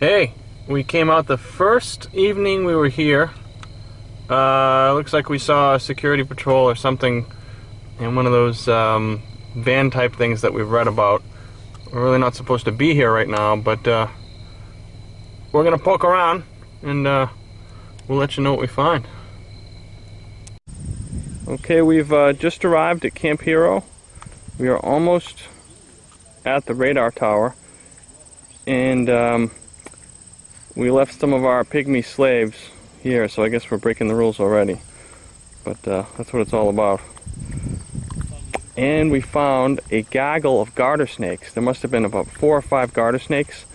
Hey, we came out the first evening we were here. Looks like we saw a security patrol or something in one of those van type things that we've read about. We're really not supposed to be here right now, but we're gonna poke around and we'll let you know what we find. Okay, we've just arrived at Camp Hero. We are almost at the radar tower, and we left some of our pygmy slaves here, so I guess we're breaking the rules already. But that's what it's all about. And we found a gaggle of garter snakes. There must have been about 4 or 5 garter snakes,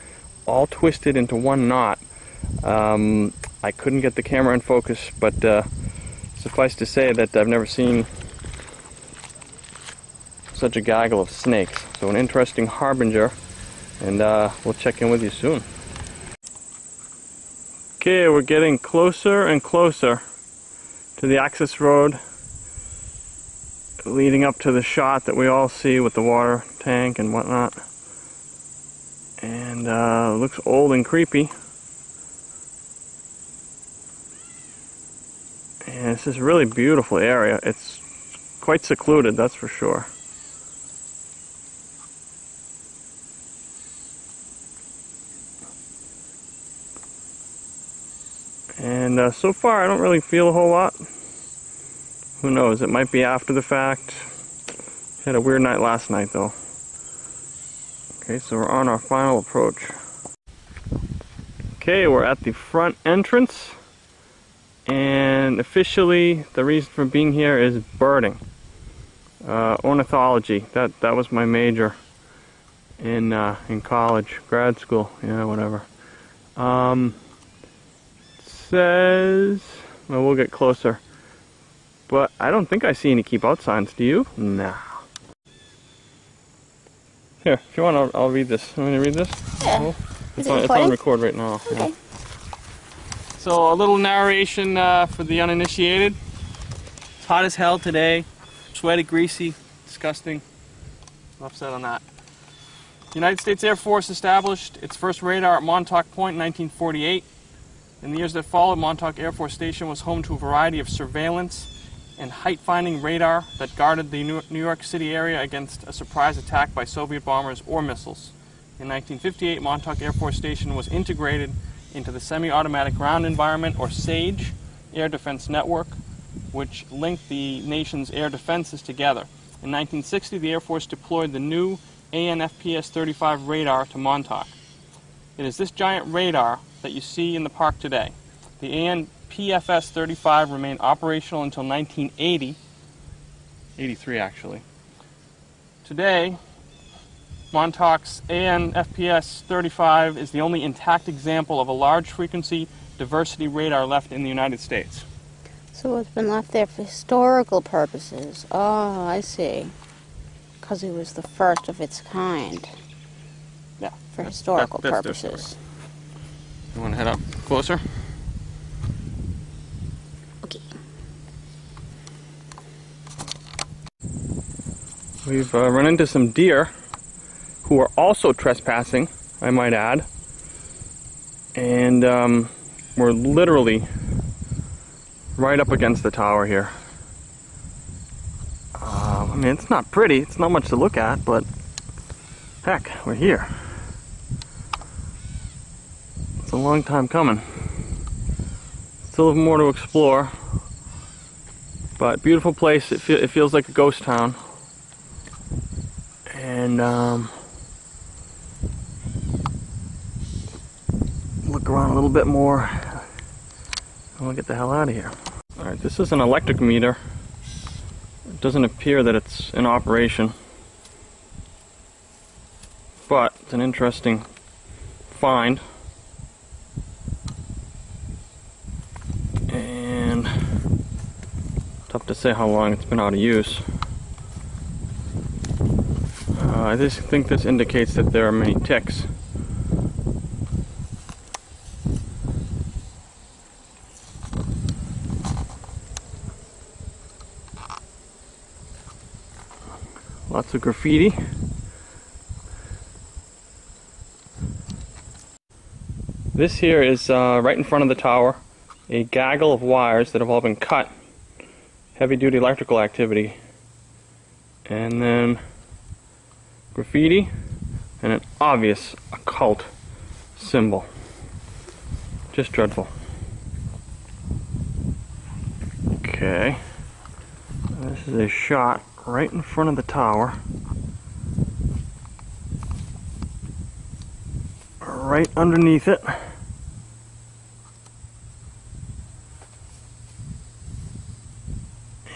all twisted into one knot. I couldn't get the camera in focus, but suffice to say that I've never seen such a gaggle of snakes. So an interesting harbinger, and we'll check in with you soon. Okay, we're getting closer and closer to the access road leading up to the shot that we all see with the water tank and whatnot. And it looks old and creepy. And it's this really beautiful area. It's quite secluded, that's for sure. And so far I don't really feel a whole lot. Who knows, it might be after the fact. Had a weird night last night though. Okay, so we're on our final approach. Okay, we're at the front entrance. And officially the reason for being here is birding. Ornithology, that was my major in college, grad school, yeah, whatever. Says, well, we'll get closer, but I don't think I see any keep out signs. Do you? Nah. Here, if you want, I'll read this. Want me to read this? Yeah. It's on record right now. Okay. Yeah. So a little narration for the uninitiated. It's hot as hell today. Sweaty, greasy, disgusting. Enough said on that. The United States Air Force established its first radar at Montauk Point in 1948. In the years that followed, Montauk Air Force Station was home to a variety of surveillance and height-finding radar that guarded the New York City area against a surprise attack by Soviet bombers or missiles. In 1958, Montauk Air Force Station was integrated into the Semi-Automatic Ground Environment, or SAGE, Air Defense Network, which linked the nation's air defenses together. In 1960, the Air Force deployed the new AN/FPS-35 radar to Montauk. It is this giant radar that you see in the park today. The AN/PFS-35 remained operational until 1980, 83 actually. Today, Montauk's AN/FPS-35 is the only intact example of a large frequency diversity radar left in the United States. So it's been left there for historical purposes. Oh, I see. Because it was the first of its kind. Yeah. For historical that's purposes. You want to head up closer? Okay. We've run into some deer who are also trespassing, I might add. And we're literally right up against the tower here. I mean, it's not pretty, it's not much to look at, but heck, we're here. It's a long time coming. Still have more to explore, but beautiful place. It feels like a ghost town. And look around a little bit more. I want to get the hell out of here. Alright, this is an electric meter. It doesn't appear that it's in operation, but it's an interesting find. And tough to say how long it's been out of use. I just think this indicates that there are many ticks. Lots of graffiti. This here is right in front of the tower, a gaggle of wires that have all been cut, heavy-duty electrical activity, and then graffiti, and an obvious occult symbol. Just dreadful. Okay, this is a shot right in front of the tower, right underneath it.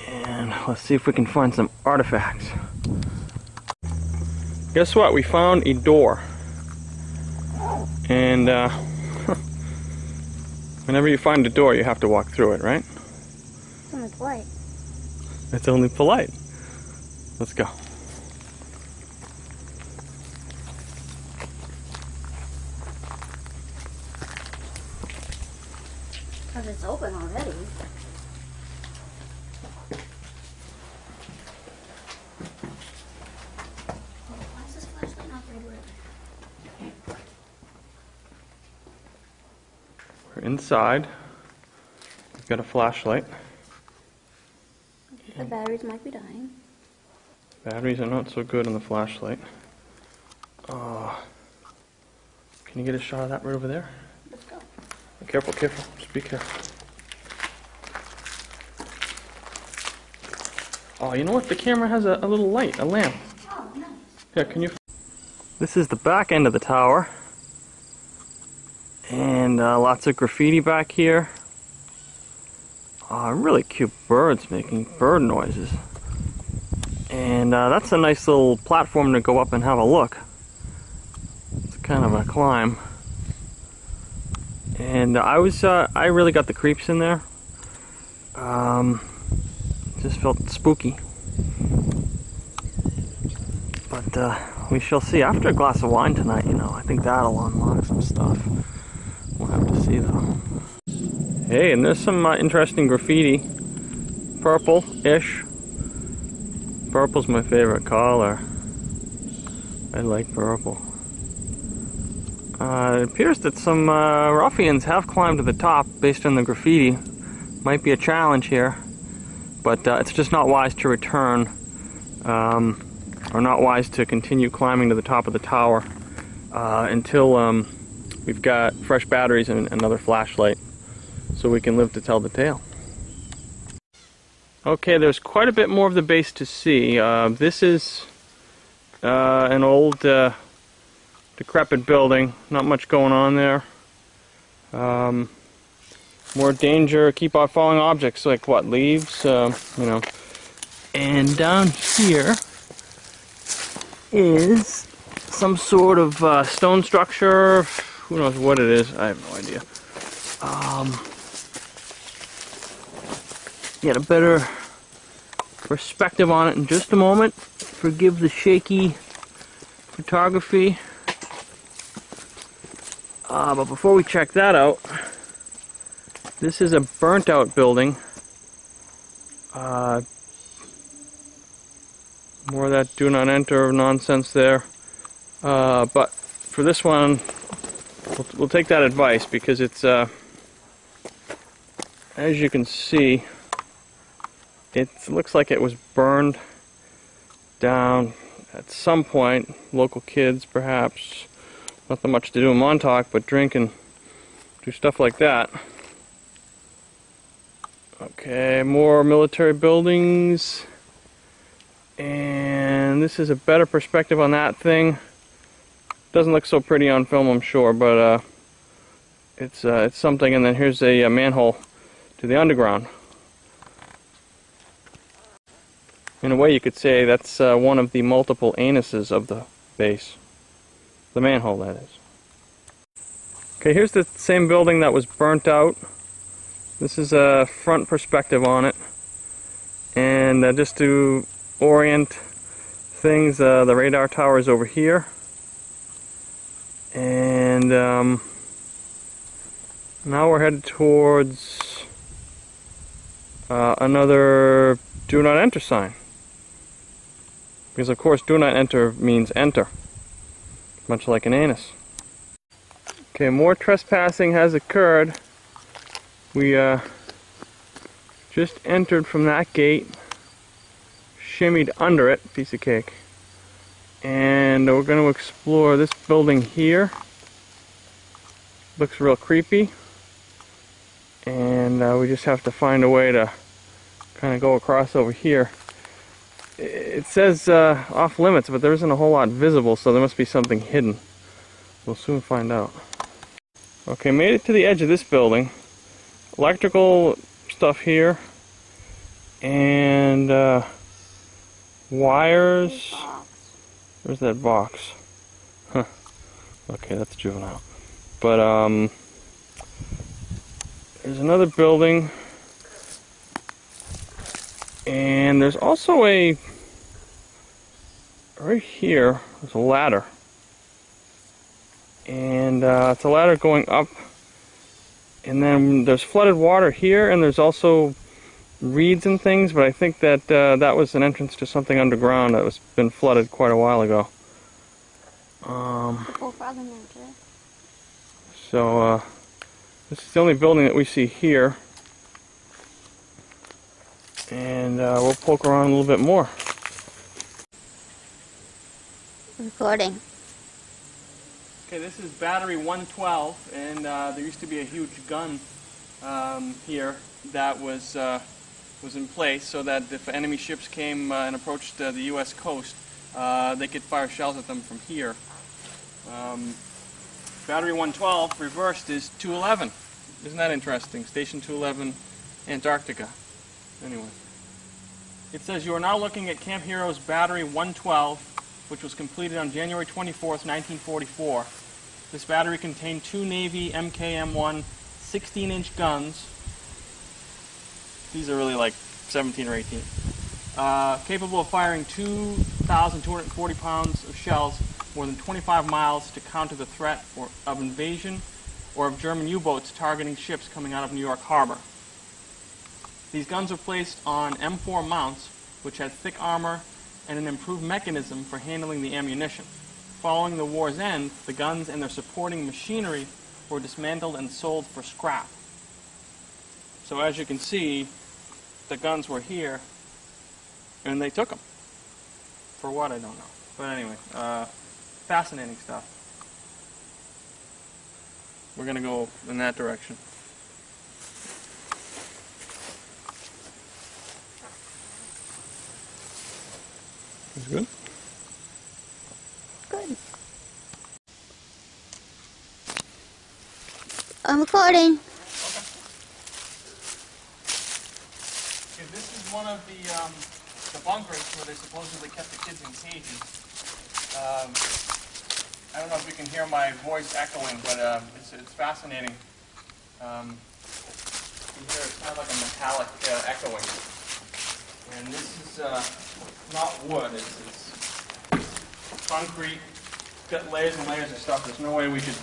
And let's see if we can find some artifacts. Guess what? We found a door. And whenever you find a door, you have to walk through it, right? It's only polite. It's only polite. Let's go. Because it's open already. Why is this flashlight not very bright? We're inside. We've got a flashlight. The batteries might be dying. Batteries are not so good on the flashlight. Can you get a shot of that right over there? Let's go. Careful, careful. Just be careful. Oh, you know what? The camera has a little light, a lamp. Oh, nice. Yeah, can you... This is the back end of the tower. And lots of graffiti back here. Really cute birds making bird noises. And that's a nice little platform to go up and have a look. It's kind of a climb. And I really got the creeps in there. Just felt spooky. But we shall see. After a glass of wine tonight, you know, I think that'll unlock some stuff. We'll have to see though. Hey, and there's some interesting graffiti. Purple-ish. Purple's my favorite color. I like purple. It appears that some ruffians have climbed to the top based on the graffiti. Might be a challenge here, but it's just not wise to return, or not wise to continue climbing to the top of the tower until we've got fresh batteries and another flashlight, so we can live to tell the tale. Okay, there's quite a bit more of the base to see. This is an old decrepit building, not much going on there. More danger, keep off falling objects like what, leaves, you know. And down here is some sort of stone structure. Who knows what it is? I have no idea. Get a better perspective on it in just a moment. Forgive the shaky photography. But before we check that out, this is a burnt out building. More of that do not enter nonsense there. But for this one, we'll take that advice because it's, as you can see, it looks like it was burned down at some point. Local kids, perhaps. Nothing much to do in Montauk but drink and do stuff like that. Okay, more military buildings. And this is a better perspective on that thing. Doesn't look so pretty on film, I'm sure, but it's something. And then here's a manhole to the underground. In a way, you could say that's one of the multiple anuses of the base. The manhole, that is. Okay, here's the same building that was burnt out. This is a front perspective on it. And just to orient things, the radar tower is over here. And now we're headed towards another do not enter sign. Because of course do not enter means enter. Much like an anus. Okay, more trespassing has occurred. We just entered from that gate, shimmied under it, piece of cake, and we're going to explore this building here. Looks real creepy, and we just have to find a way to kind of go across over here. It says off limits, but there isn't a whole lot visible, so there must be something hidden. We'll soon find out. Okay, made it to the edge of this building. Electrical stuff here, and wires. Where's that box? Huh. Okay, that's juvenile. But there's another building, and there's also a right here. There's a ladder, and it's a ladder going up. And then there's flooded water here, and there's also reeds and things, but I think that that was an entrance to something underground that was been flooded quite a while ago. So this is the only building that we see here, and we'll poke around a little bit more. Recording. Okay, this is battery 112, and there used to be a huge gun here that was in place so that if enemy ships came and approached the U.S. coast, they could fire shells at them from here. Battery 112 reversed is 211. Isn't that interesting? Station 211, Antarctica. Anyway, it says you are now looking at Camp Hero's battery 112, which was completed on January 24th, 1944. This battery contained 2 Navy MKM-1 16-inch guns. These are really like 17 or 18. Capable of firing 2,240 pounds of shells more than 25 miles to counter the threat of invasion or of German U-boats targeting ships coming out of New York Harbor. These guns are placed on M4 mounts, which had thick armor and an improved mechanism for handling the ammunition. Following the war's end, the guns and their supporting machinery were dismantled and sold for scrap. So as you can see, the guns were here, and they took them. For what, I don't know. But anyway, fascinating stuff. We're going to go in that direction. That's good? Good. I'm recording. Okay. This is one of the bunkers where they supposedly kept the kids in cages. I don't know if you can hear my voice echoing, but it's fascinating. You hear it's kind of like a metallic echoing. And this is not wood, it's concrete. It's got layers and layers of stuff. There's no way we could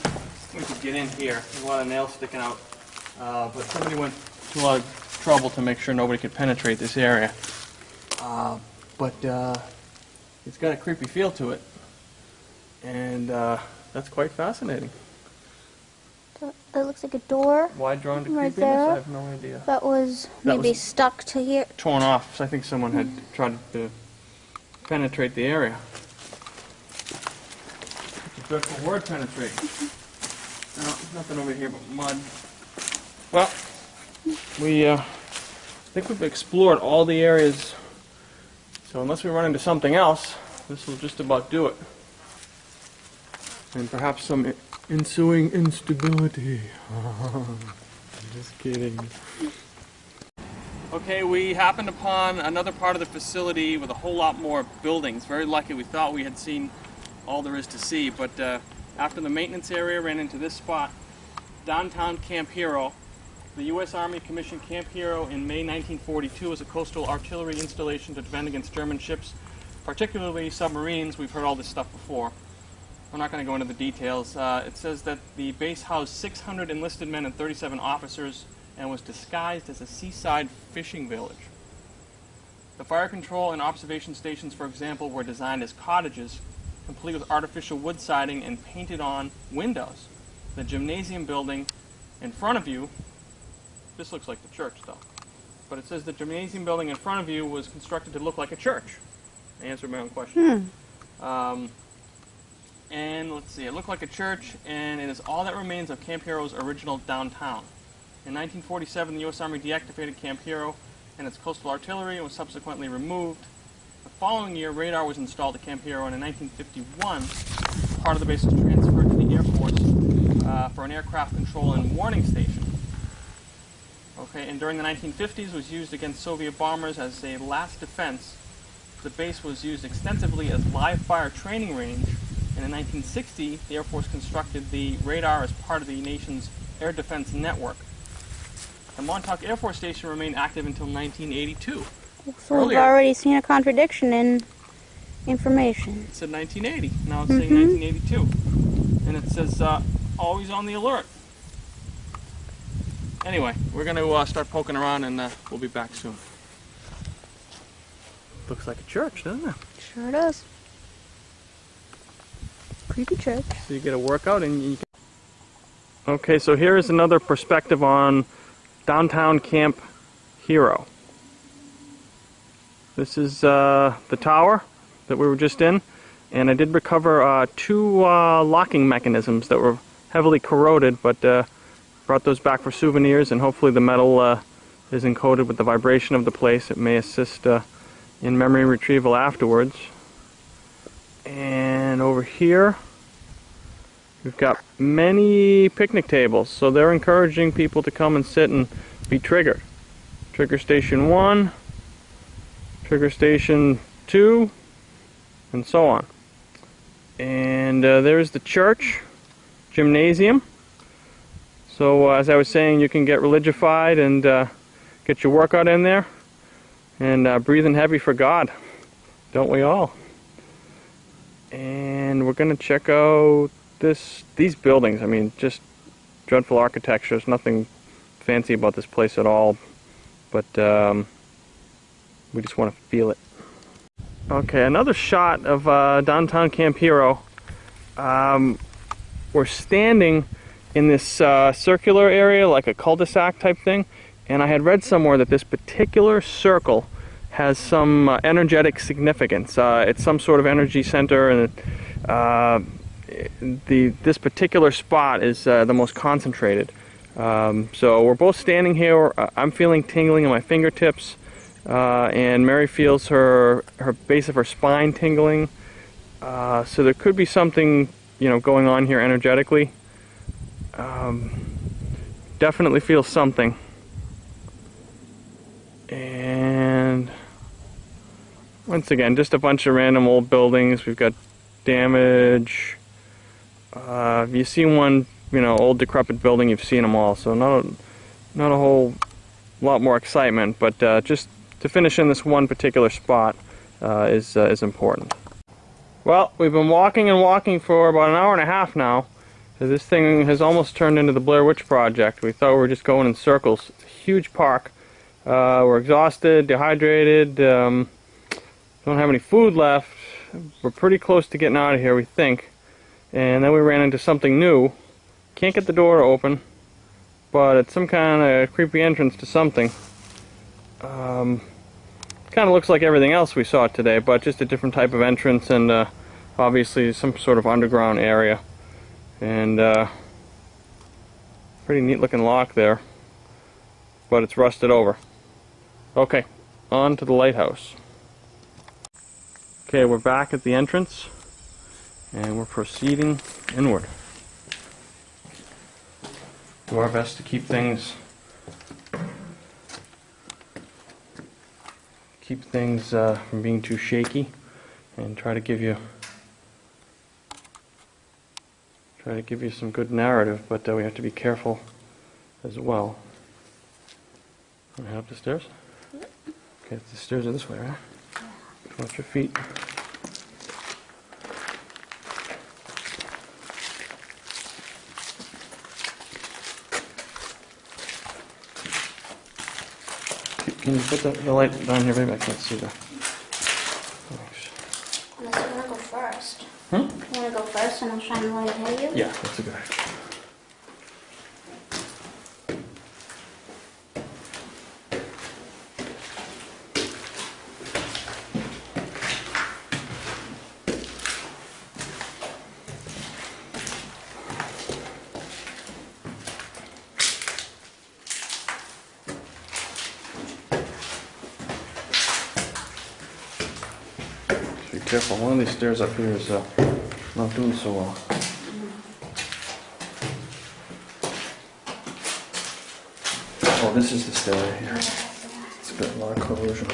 get in here. There's a lot of nails sticking out. But somebody went to a lot of trouble to make sure nobody could penetrate this area. But it's got a creepy feel to it. And that's quite fascinating. That looks like a door. Why drawn to right creepiness? there. I have no idea. That was maybe stuck to here. Torn off, so I think someone had tried to penetrate the area. It's a dreadful word, penetrate. No, nothing over here but mud. Well, we think we've explored all the areas, so unless we run into something else, this will just about do it. And perhaps some ensuing instability. I'm just kidding. Okay, we happened upon another part of the facility with a whole lot more buildings. Very lucky. We thought we had seen all there is to see, but after the maintenance area ran into this spot, downtown Camp Hero. The U.S. Army commissioned Camp Hero in May 1942 as a coastal artillery installation to defend against German ships, particularly submarines. We've heard all this stuff before. I'm not going to go into the details. It says that the base housed 600 enlisted men and 37 officers and was disguised as a seaside fishing village. The fire control and observation stations, for example, were designed as cottages, complete with artificial wood siding and painted on windows. the gymnasium building in front of you, this looks like the church though, but it says the gymnasium building in front of you was constructed to look like a church. I answered my own question. And let's see, it looked like a church, and it is all that remains of Camp Hero's original downtown. In 1947, the U.S. Army deactivated Camp Hero and its coastal artillery and was subsequently removed. The following year, radar was installed at Camp Hero, and in 1951, part of the base was transferred to the Air Force for an aircraft control and warning station. Okay, and during the 1950s, was used against Soviet bombers as a last defense. The base was used extensively as live fire training range. And in 1960, the Air Force constructed the radar as part of the nation's air defense network. The Montauk Air Force Station remained active until 1982. So we've already seen a contradiction in information. It said 1980. Now it's saying 1982. And it says, always on the alert. Anyway, we're going to start poking around, and we'll be back soon. Looks like a church, doesn't it? Sure does. Creepy church. So you get a workout and you can... Okay, so here is another perspective on downtown Camp Hero. This is the tower that we were just in, and I did recover 2 locking mechanisms that were heavily corroded, but brought those back for souvenirs, and hopefully the metal is encoded with the vibration of the place. It may assist in memory retrieval afterwards. And over here we've got many picnic tables, so they're encouraging people to come and sit and be triggered. Trigger station 1, trigger station 2, and so on. And there's the church gymnasium. So as I was saying, you can get religified and get your workout in there and breathing heavy for God. Don't we all? And we're going to check out these buildings. I mean, just dreadful architecture. There's nothing fancy about this place at all, but we just want to feel it. Okay, another shot of downtown Camp Hero. We're standing in this circular area, like a cul-de-sac type thing, and I had read somewhere that this particular circle has some energetic significance. It's some sort of energy center, and this particular spot is the most concentrated. So we're both standing here. I'm feeling tingling in my fingertips, and Mary feels her base of her spine tingling. So there could be something, going on here energetically. Definitely feel something. And once again, just a bunch of random old buildings. We've got damage. If you see one, old decrepit building, you've seen them all. So not a whole lot more excitement, but just to finish in this one particular spot is important. Well, we've been walking and walking for about an hour and a half now. This thing has almost turned into the Blair Witch Project. We thought we were just going in circles. It's a huge park. We're exhausted, dehydrated, don't have any food left. We're pretty close to getting out of here, we think. And then we ran into something new. Can't get the door to open, but it's some kind of creepy entrance to something. Kind of looks like everything else we saw today, but just a different type of entrance, and obviously some sort of underground area. And pretty neat looking lock there, but it's rusted over. Okay, on to the lighthouse. Okay, we're back at the entrance, and we're proceeding inward. Do our best to keep things from being too shaky, and try to give you some good narrative, but we have to be careful as well. Want to head up the stairs? Yep. Okay, the stairs are this way, right? Watch your feet. Can you put the light down here, baby? I can't see the... Thanks. Unless you want to go first. Hmm? You want to go first and I'll shine the light ahead of you? Yeah, that's a good idea. Careful, one of these stairs up here is not doing so well. Oh, this is the stair right here. It's got a lot of corrosion.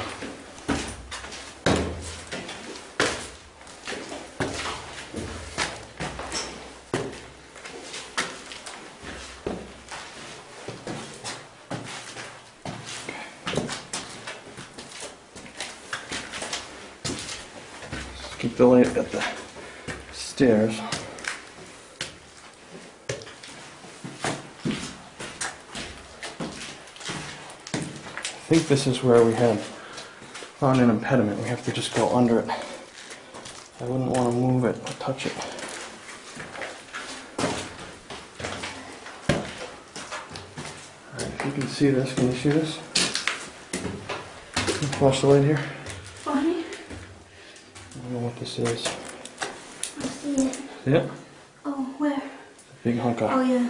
Keep the light at the stairs. I think this is where we had found an impediment. We have to just go under it. I wouldn't want to move it or touch it. Alright, if you can see this, can you see this? Can you flash the light here? Funny. I don't know what this is. I see it. See it? Oh, where? Big hunk of. Oh, yeah.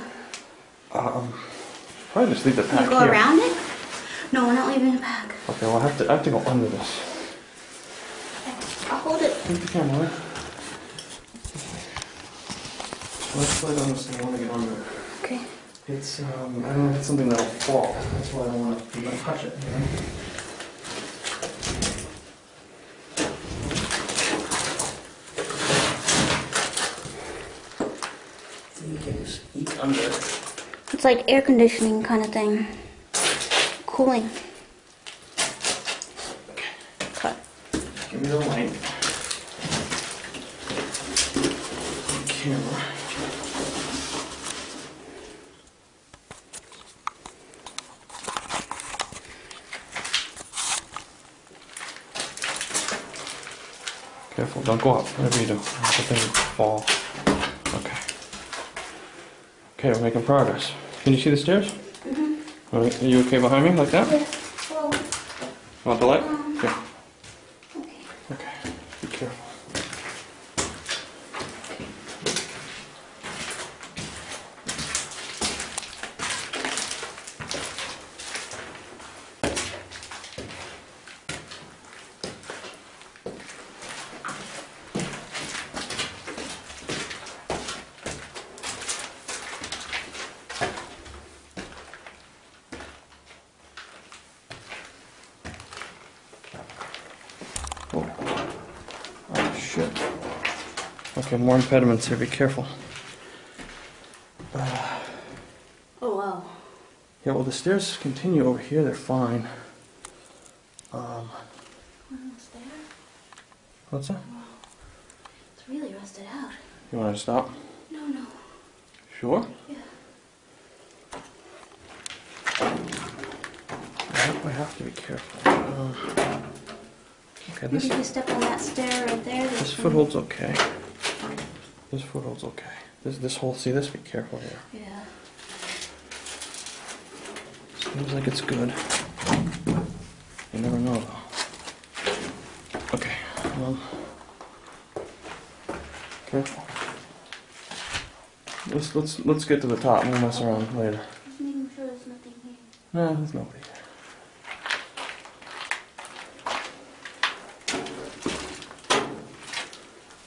Probably just leave the pack You go here. around it? No, we're not leaving it back. Okay, well I have to go under this. I'll hold it. Take the camera away. Let's play on this thing. I want to get under it. Okay. It's I don't know if it's something that'll fall. That's why I don't want to touch it. You know? So you can just eat under it. It's like air conditioning kind of thing. Cooling. Okay. Cut. Give me the light. Camera. Careful, don't go up. Whatever you do. The thing will fall. Okay. Okay, we're making progress. Can you see the stairs? Mm-hmm. All right, are you okay behind me like that? Yeah. Well, Want the light? Okay. okay. Okay. Be careful. Oh shit. Okay, more impediments here, be careful. Oh, wow. Yeah, well the stairs continue over here, they're fine. What's there? What's that? Wow. It's really rusted out. You want to stop? No, no. Sure? Yeah. I have to be careful. Okay, Maybe if you step on that stair right there. this foothold's okay. This foothold's okay. This whole, see this? Be careful here. Yeah. Seems like it's good. You never know though. Okay, careful. Let's get to the top and we'll mess around later. Just making sure there's nothing here. No, there's nobody here.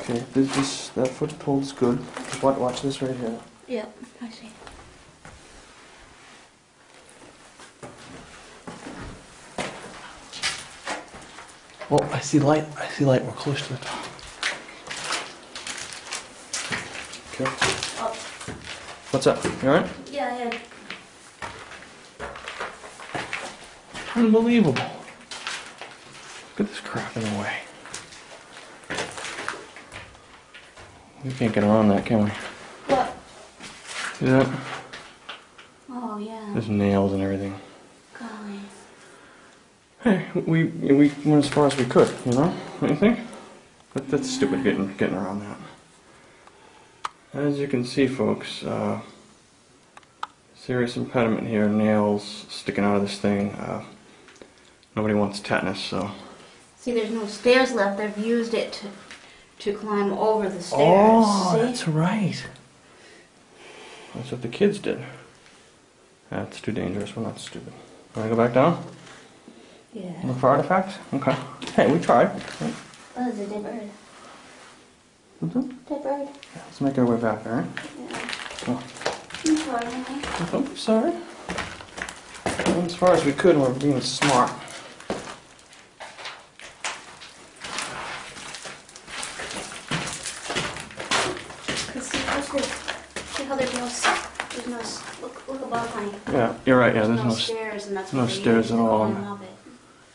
Okay, that foothold's good. Watch this right here. Yep, I see. Oh, I see light. I see light. We're close to the top. Careful. Oh. What's up? You alright? Yeah, yeah. Unbelievable. Look at this crap in the way. We can't get around that, can we? What? See that? Oh, yeah. There's nails and everything. Golly. Hey, we went as far as we could, you know? Don't you think? That's stupid getting around that. As you can see, folks, serious impediment here. Nails sticking out of this thing. Nobody wants tetanus, so. See, there's no stairs left. They've used it to climb over the stairs. Oh, see? that's right. That's what the kids did. That's too dangerous. We're not stupid. Want to go back down? Yeah. Look for artifacts? Okay. Hey, we tried. Right? Oh, there's a dead bird. Something? Dead bird. Yeah, let's make our way back, alright? Yeah. Well, I'm sorry, honey. I'm sorry. Went as far as we could and we're being smart. See how there's no, look above, honey. Yeah, you're right, yeah, there's no stairs, and that's no what they stairs use at to all. climb up it.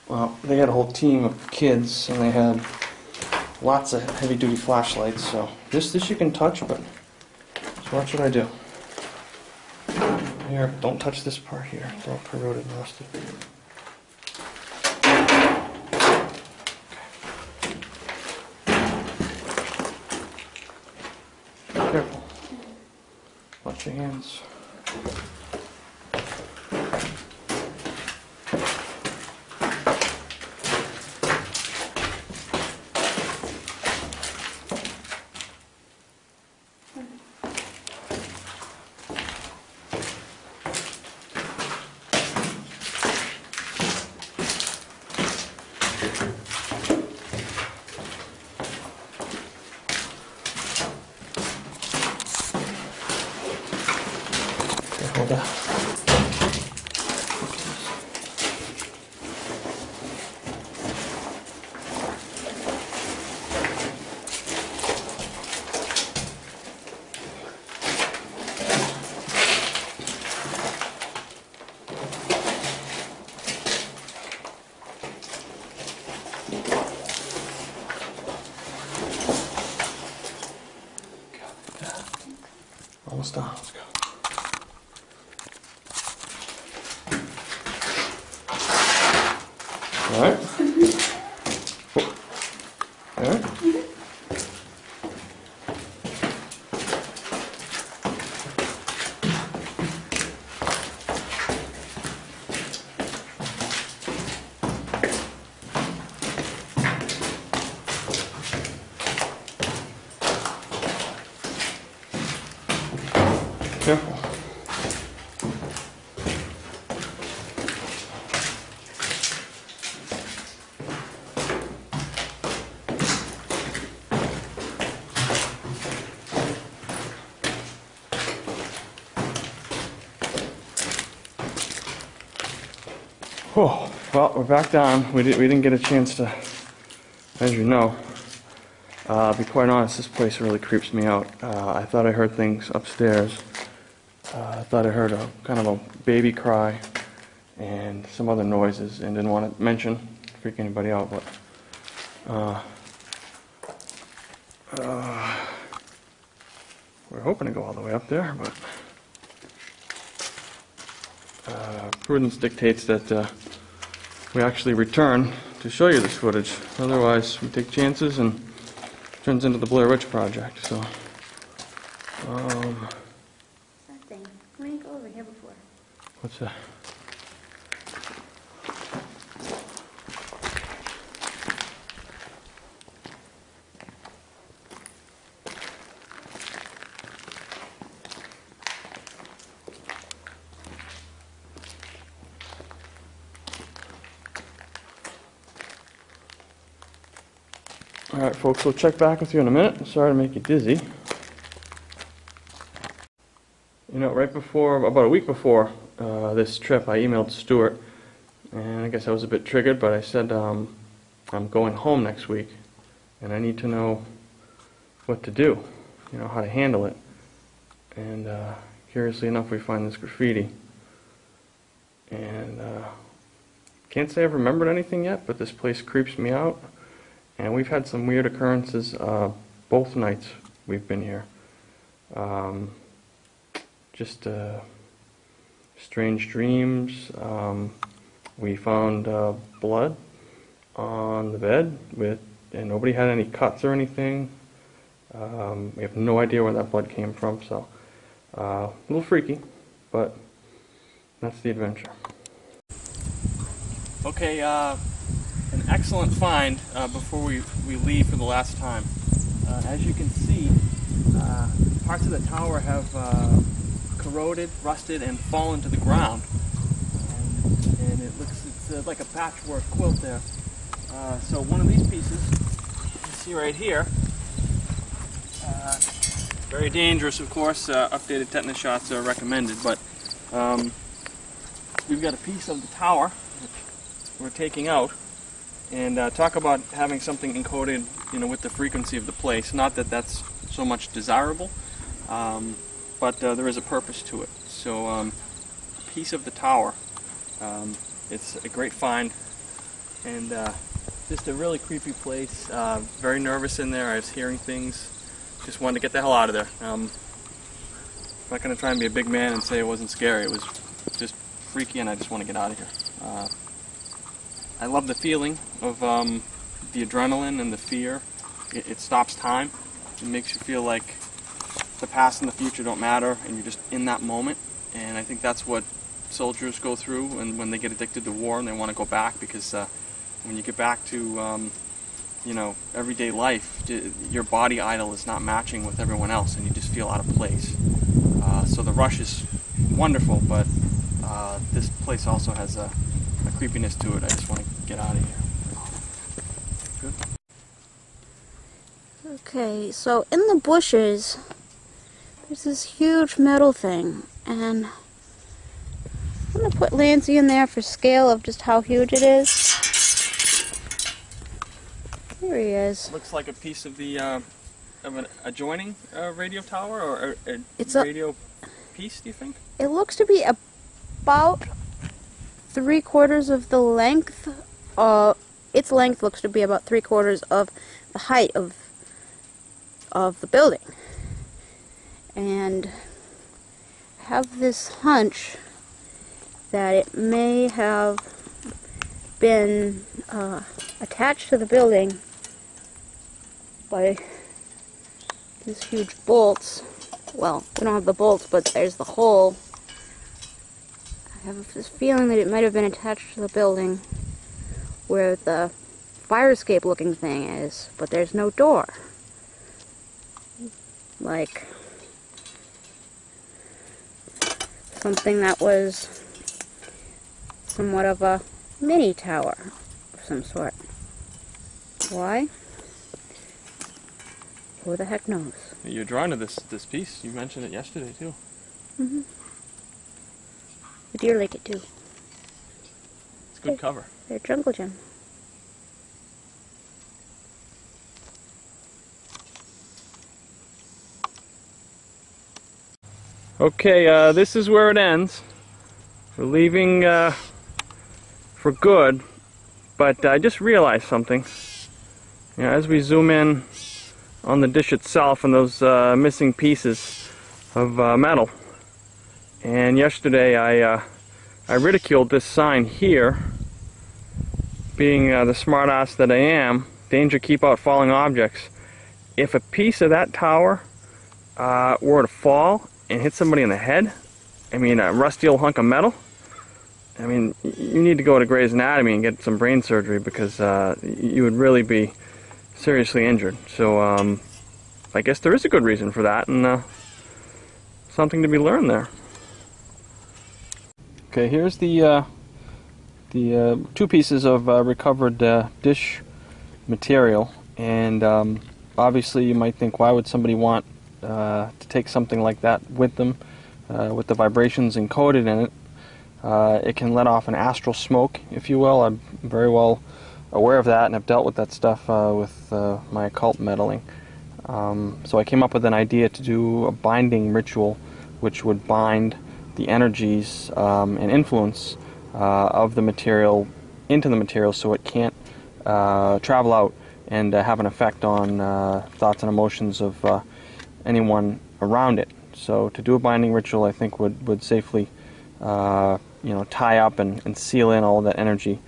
Well, they had a whole team of kids and they had lots of heavy duty flashlights, so this you can touch, but just watch what I do. Here, don't touch this part here, it's all corroded and rusted. Careful. Watch your hands. Hold on. Almost done. Let's go. All right. All right. Careful. Oh, well, we're back down. We didn't get a chance to, as you know. Be quite honest, this place really creeps me out. I thought I heard things upstairs. I thought I heard a kind of a baby cry and some other noises, and didn't want to mention, freak anybody out, but we're hoping to go all the way up there, but prudence dictates that we actually return to show you this footage. Otherwise, we take chances and it turns into the Blair Witch Project. So, That thing. We didn't go over here before. what's that? Alright folks, we'll check back with you in a minute. Sorry to make you dizzy. You know, right before, about a week before this trip, I emailed Stewart, and I guess I was a bit triggered, but I said I'm going home next week, and I need to know what to do, you know, how to handle it. And curiously enough, we find this graffiti. And can't say I've remembered anything yet, but this place creeps me out. And we've had some weird occurrences both nights we've been here. Just strange dreams. We found blood on the bed, and nobody had any cuts or anything. We have no idea where that blood came from, so a little freaky, but that's the adventure. Okay, an excellent find before we leave for the last time. As you can see, parts of the tower have corroded, rusted, and fallen to the ground. And it's like a patchwork quilt there. So one of these pieces, you can see right here, Very dangerous, of course. Updated tetanus shots are recommended, but we've got a piece of the tower we're taking out, and talk about having something encoded, with the frequency of the place. Not that that's so much desirable, but there is a purpose to it. So, a piece of the tower. It's a great find, and just a really creepy place. Very nervous in there. I was hearing things. Just wanted to get the hell out of there. I'm not going to try and be a big man and say it wasn't scary. It was just freaky, and I just want to get out of here. I love the feeling of the adrenaline and the fear. It stops time. It makes you feel like the past and the future don't matter, and you're just in that moment. And I think that's what soldiers go through and when they get addicted to war and they want to go back, because when you get back to everyday life, your body idol is not matching with everyone else, and you just feel out of place. So the rush is wonderful, but this place also has a creepiness to it. I just want to get out of here. Good. Okay, so in the bushes, there's this huge metal thing, and I'm going to put Lancey in there for scale of just how huge it is. Here he is. Looks like a piece of the of an adjoining radio tower, or a radio piece, do you think? It looks to be about 3/4 of the length. Its length looks to be about 3/4 of the height of the building. And I have this hunch that it may have been attached to the building by these huge bolts. Well, we don't have the bolts, but there's the hole. I have this feeling that it might have been attached to the building where the fire escape looking thing is, but there's no door. Like something that was somewhat of a mini tower of some sort. Why? Who the heck knows? You're drawn to this piece. You mentioned it yesterday too. Mm-hmm. The deer like it too. It's good cover. They're jungle gem. Okay, this is where it ends. We're leaving for good, but I just realized something. As we zoom in on the dish itself and those missing pieces of metal. And yesterday I ridiculed this sign here, being the smartass that I am. Danger, keep out falling objects. If a piece of that tower were to fall and hit somebody in the head, I mean a rusty old hunk of metal, I mean you need to go to Grey's Anatomy and get some brain surgery, because you would really be seriously injured. So I guess there is a good reason for that, and something to be learned there. Okay, here's the two pieces of recovered dish material, and obviously you might think, why would somebody want to take something like that with them, with the vibrations encoded in it? It can let off an astral smoke, if you will. I'm very well aware of that, and I've dealt with that stuff with my occult meddling. So I came up with an idea to do a binding ritual which would bind the energies and influence of the material into the material, so it can't travel out and have an effect on thoughts and emotions of anyone around it. So to do a binding ritual, I think would safely tie up and seal in all that energy.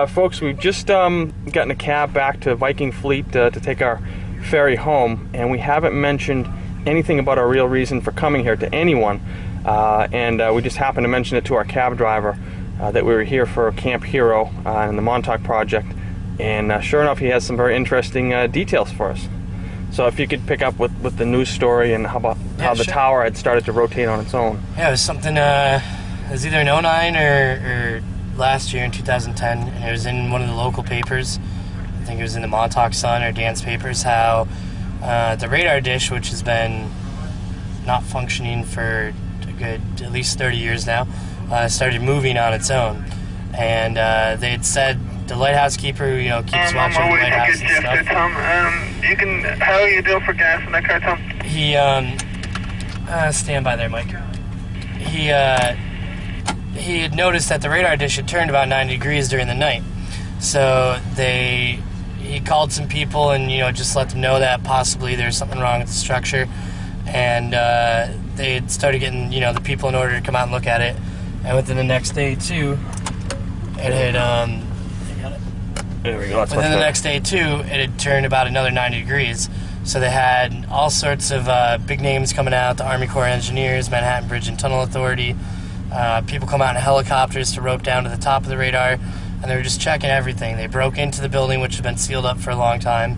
Folks, we've just gotten a cab back to Viking Fleet to take our ferry home, and we haven't mentioned anything about our real reason for coming here to anyone, and we just happened to mention it to our cab driver, that we were here for Camp Hero and the Montauk project, and sure enough, he has some very interesting details for us. So if you could pick up with the news story and how the tower had started to rotate on its own. Yeah, it was something, it was either in 2009 or last year in 2010, and it was in one of the local papers. I think it was in the Montauk Sun or Dan's papers, how the radar dish, which has been not functioning for a good at least 30 years now, started moving on its own. And they had said the lighthouse keeper, who, you know, keeps watch over the lighthouse and stuff. Tom, how are you doing for gas in that car, Tom? He, stand by there, Mike. He had noticed that the radar dish had turned about 90 degrees during the night. So he called some people and, you know, just let them know that possibly there's something wrong with the structure. And they had started getting, you know, the people in order to come out and look at it. And within the next day, too, it had, There we go. within the next day, too, it had turned about another 90 degrees. So they had all sorts of big names coming out, the Army Corps of Engineers, Manhattan Bridge and Tunnel Authority. People come out in helicopters to rope down to the top of the radar, and they were just checking everything. They broke into the building, which had been sealed up for a long time,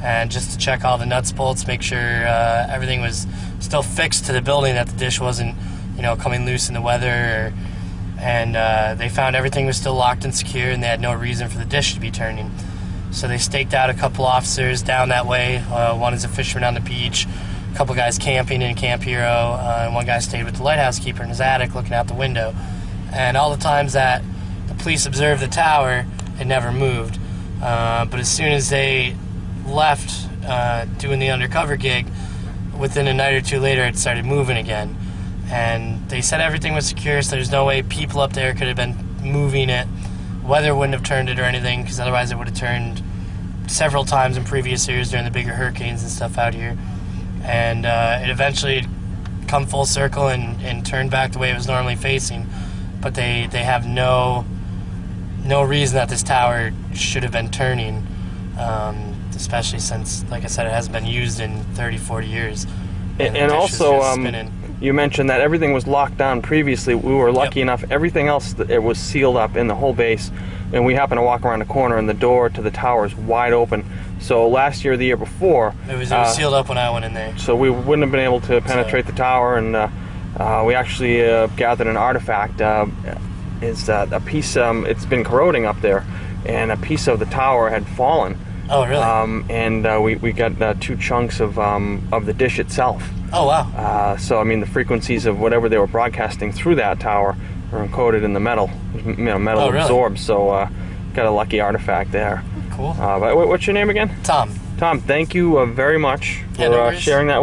and just to check all the nuts, bolts, make sure everything was still fixed to the building, that the dish wasn't, you know, coming loose in the weather. And they found everything was still locked and secure, and they had no reason for the dish to be turning. So they staked out a couple officers down that way. One is a fisherman on the beach, a couple guys camping in Camp Hero, and one guy stayed with the lighthouse keeper in his attic looking out the window. And all the times that the police observed the tower, it never moved. But as soon as they left doing the undercover gig, within a night or two later, it started moving again. And they said everything was secure, so there's no way people up there could have been moving it. Weather wouldn't have turned it or anything, because otherwise it would have turned several times in previous years during the bigger hurricanes and stuff out here. And it eventually come full circle and turned back the way it was normally facing. But they have no reason that this tower should have been turning, especially since, like I said, it hasn't been used in 30, 40 years. And also, you mentioned that everything was locked down previously. We were lucky enough, everything else, it was sealed up in the whole base, and we happened to walk around the corner and the door to the tower is wide open. So last year, the year before, it was sealed up when I went in there. So we wouldn't have been able to penetrate the tower, and we actually gathered an artifact. Is a piece, it's been corroding up there, and a piece of the tower had fallen. Oh, really? And we got 2 chunks of the dish itself. Oh, wow. So, I mean, the frequencies of whatever they were broadcasting through that tower are encoded in the metal. You know, metal absorbs. So, got a lucky artifact there. Cool. But what's your name again? Tom. Tom, thank you very much for sharing that with